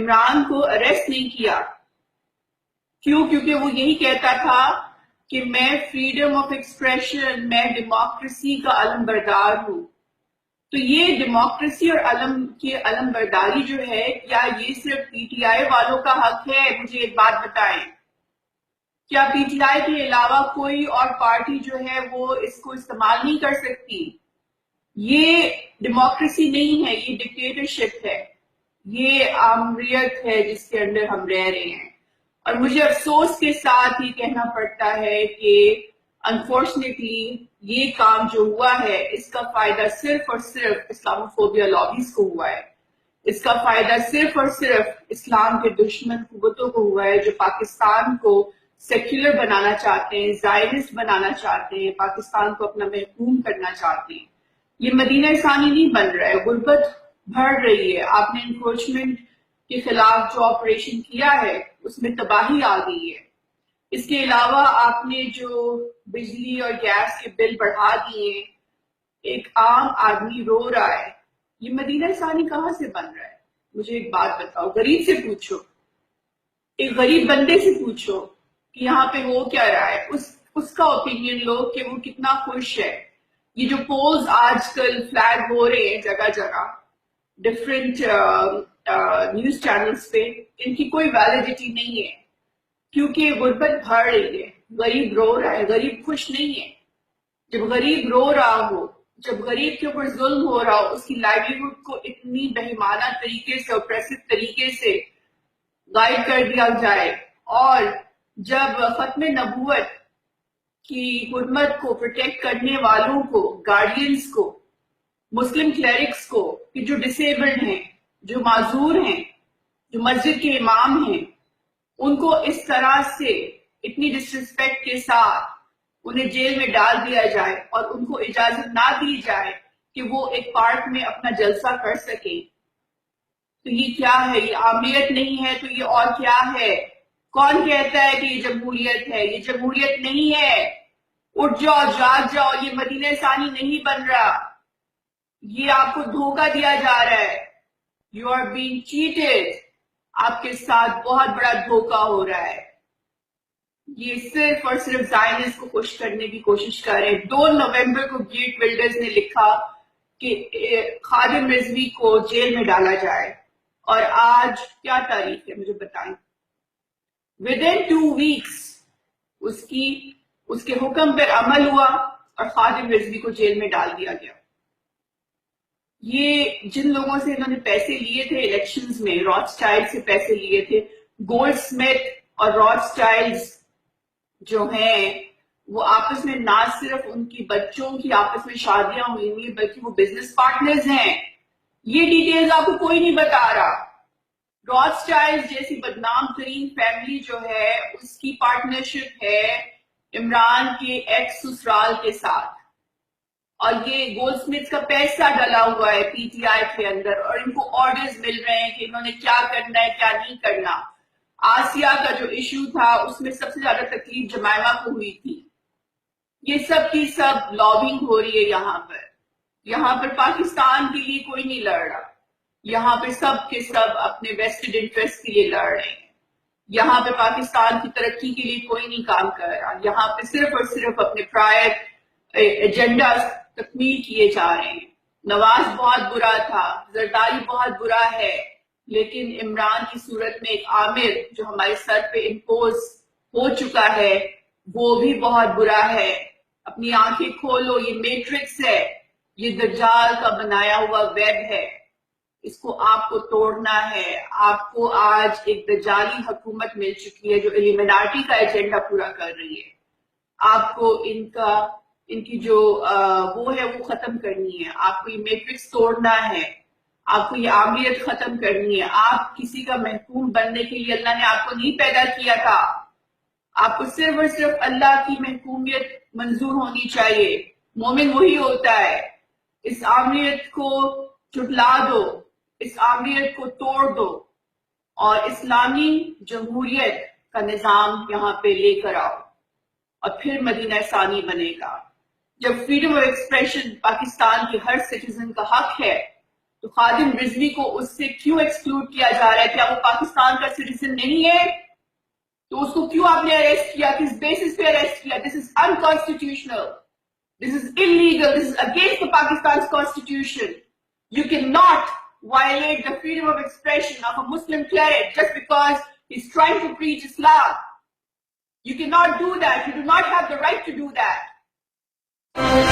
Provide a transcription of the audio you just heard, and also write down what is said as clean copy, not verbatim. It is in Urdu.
عمران کو اریسٹ نہیں کیا. کیوں؟ کیونکہ وہ یہی کہتا تھا کہ میں فریڈم آف ایکسپریشن، میں ڈیموکریسی کا علم بردار ہوں. تو یہ ڈیموکریسی اور علم برداری جو ہے، کیا یہ صرف پی ٹی آئی والوں کا حق ہے؟ مجھے ایک بات بتائیں، کیا پی ٹی آئی کے علاوہ کوئی اور پارٹی جو ہے وہ اس کو استعمال نہیں کر سکتی؟ یہ ڈیموکریسی نہیں ہے، یہ ڈکٹیٹرشپ ہے، یہ آمریت ہے جس کے اندر ہم رہ رہے ہیں. اور مجھے افسوس کے ساتھ یہ کہنا پڑتا ہے کہ انفارچونیٹلی یہ کام جو ہوا ہے، اس کا فائدہ صرف اور صرف اسلاموفوبیا لابیز کو ہوا ہے. اس کا فائدہ صرف اور صرف اسلام کے دشمن قوتوں کو ہوا ہے، جو پاکستان کو سیکولر بنانا چاہتے ہیں، زائرسٹ بنانا چاہتے ہیں، پاکستان کو اپنا محکوم کرنا چاہتے ہیں. یہ مدینہ ثانی نہیں بن رہا ہے، غربت بڑھ رہی ہے. آپ نے انکروچمنٹ کے خلاف جو آپریشن کیا ہے اس میں تباہی آ گئی ہے. اس کے علاوہ آپ نے جو بجلی اور گیس کے بل بڑھا دیے، ایک عام آدمی رو رہا ہے. یہ مدینہ ثانی کہاں سے بن رہا ہے؟ مجھے ایک بات بتاؤ، غریب سے پوچھو، ایک غریب بندے سے پوچھو کہ یہاں پہ ہو کیا رہا ہے، اس کا اوپینین لو کہ وہ کتنا خوش ہے. یہ جو پولز آج کل فلیگ ہو رہے ہیں جگہ جگہ ڈفرینٹ نیوز چینلز پہ، ان کی کوئی ویلیڈیٹی نہیں ہے، کیونکہ غربت بڑھ رہی ہے. غریب رو رہا ہے، غریب خوش نہیں ہے. جب غریب رو رہا ہو، جب غریب کے اوپر ظلم ہو رہا ہو، اس کی لائیولیہوڈ کو اتنی بہیمانہ طریقے سے، اوپریسو طریقے سے غائب کر دیا جائے، اور جب ختم نبوت کی حرمت کو پروٹیکٹ کرنے والوں کو، گارڈینز کو، مسلم کلیرکس کو، کہ جو ڈسیبلڈ ہیں، جو معذور ہیں، جو مسجد کے امام ہیں، ان کو اس طرح سے اتنی ڈسرسپیکٹ کے ساتھ انہیں جیل میں ڈال دیا جائے اور ان کو اجازت نہ دی جائے کہ وہ ایک پارک میں اپنا جلسہ کر سکیں. تو یہ کیا ہے؟ یہ عامیت نہیں ہے تو یہ اور کیا ہے؟ کون کہتا ہے کہ یہ جمہوریت ہے؟ یہ جمہوریت نہیں ہے. اٹھ جاؤ، جاگ جاؤ، یہ مدینہ ثانی نہیں بن رہا. یہ آپ کو دھوکہ دیا جا رہا ہے. You are being cheated. آپ کے ساتھ بہت بڑا دھوکہ ہو رہا ہے. یہ صرف اور صرف زائنسٹ کو خوش کرنے کی کوشش کر رہے ہیں. 2 نومبر کو گیٹ بلڈرز نے لکھا کہ خادم رضوی کو جیل میں ڈالا جائے، اور آج کیا تاریخ ہے مجھے بتائیں. ودن 2 weeks اس کے حکم پر عمل ہوا اور خادم رضوی کو جیل میں ڈال دیا گیا. یہ جن لوگوں سے انہوں نے پیسے لیے تھے الیکشنز میں، راڈ سٹائل سے پیسے لیے تھے، گولڈ سمتھ اور راڈ سٹائلز جو ہیں وہ آپس میں نہ صرف ان کی بچوں کی آپس میں شادیاں ہوئی ہوئی بلکہ وہ بزنس پارٹنرز ہیں. یہ ڈیٹیلز آپ کو کوئی نہیں بتا رہا. راڈ سٹائلز جیسی بدنام ترین فیملی جو ہے اس کی پارٹنرشپ ہے عمران کے ایکس سسرال کے ساتھ، اور یہ گولڈ سمتھ کا پیسہ ڈلا ہوا ہے پی ٹی آئی کے اندر، اور ان کو آرڈرز مل رہے ہیں کہ انہوں نے کیا کرنا ہے کیا نہیں کرنا. آسیہ کا جو ایشو تھا اس میں سب سے زیادہ تکلیف جمائمہ کو ہوئی تھی. یہ سب کی سب لابنگ ہو رہی ہے یہاں پر پاکستان کے لیے کوئی نہیں لڑ رہا. یہاں پہ سب کے سب اپنے ویسٹڈ انٹرسٹ کے لیے لڑ رہے ہیں. یہاں پہ پاکستان کی ترقی کے لیے کوئی نہیں کام کر رہا. یہاں پہ صرف اور صرف اپنے پرائر ایجنڈا تکمیل کیے جا رہے ہیں. نواز بہت برا تھا، زرداری بہت برا ہے، لیکن عمران کی صورت میں ایک عامر جو ہمارے سر پہ امپوز ہو چکا ہے وہ بھی بہت برا ہے. اپنی آنکھیں کھولو، یہ میٹرکس ہے، یہ دجال کا بنایا ہوا ویب ہے. اس کو آپ کو توڑنا ہے. آپ کو آج ایک دجالی حکومت مل چکی ہے جو ایلیمناٹی کا ایجنڈا پورا کر رہی ہے. آپ کو ان کی جو وہ ہے وہ ختم کرنی ہے. آپ کو یہ میٹرکس توڑنا ہے. آپ کو یہ عامیت ختم کرنی ہے. آپ کسی کا محکوم بننے کے لیے اللہ نے آپ کو نہیں پیدا کیا تھا. آپ کو صرف اور صرف اللہ کی محکومیت منظور ہونی چاہیے. مومن وہی ہوتا ہے. اس عامیت کو جھٹلا دو، اس عامیت کو توڑ دو، اور اسلامی جمہوریت کا نظام یہاں پہ لے کر آؤ، اور پھر مدینہ ثانی بنے گا. جب فریڈم آف ایکسپریشن پاکستان کے ہر سٹیزن کا حق ہے تو خادم رضوی کو اس سے کیوں ایکسکلوڈ کیا جا رہا ہے؟ کیا وہ پاکستان کا سٹیزن نہیں ہے؟ تو اس کو کیوں آپ نے اریسٹ کیا؟ کس بیسس پہ اریسٹ کیا؟ This is unconstitutional, this is illegal, this is against the Pakistan's constitution. You cannot violate the freedom of expression of a Muslim cleric just because he's trying to preach Islam. You cannot do that. You do not have the right to do that.